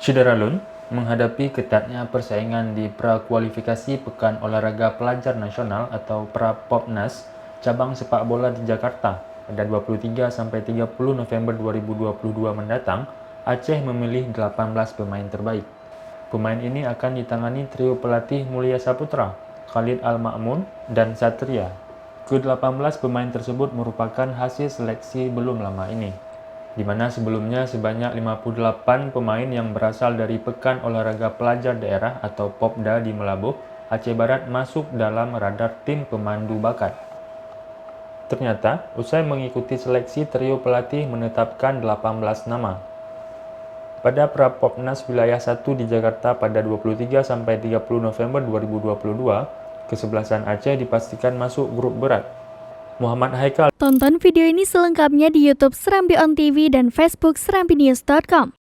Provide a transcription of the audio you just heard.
Syederalun menghadapi ketatnya persaingan di prakualifikasi Pekan Olahraga Pelajar Nasional atau Prapopnas cabang sepak bola di Jakarta pada 23-30 November 2022 mendatang. Aceh memilih 18 pemain terbaik. Pemain ini akan ditangani trio pelatih Mulia Saputra, Khalid Al-Ma'mun, dan Satria. Ke-18 pemain tersebut merupakan hasil seleksi belum lama ini, di mana sebelumnya sebanyak 58 pemain yang berasal dari Pekan Olahraga Pelajar Daerah atau Popda di Melabuh, Aceh Barat masuk dalam radar tim pemandu bakat. Ternyata, usai mengikuti seleksi, trio pelatih menetapkan 18 nama. Pada Prapopnas Wilayah 1 di Jakarta pada 23-30 November 2022, kesebelasan Aceh dipastikan masuk grup berat. Muhammad Haikal. Tonton video ini selengkapnya di YouTube Serambi On TV dan Facebook serambinews.com.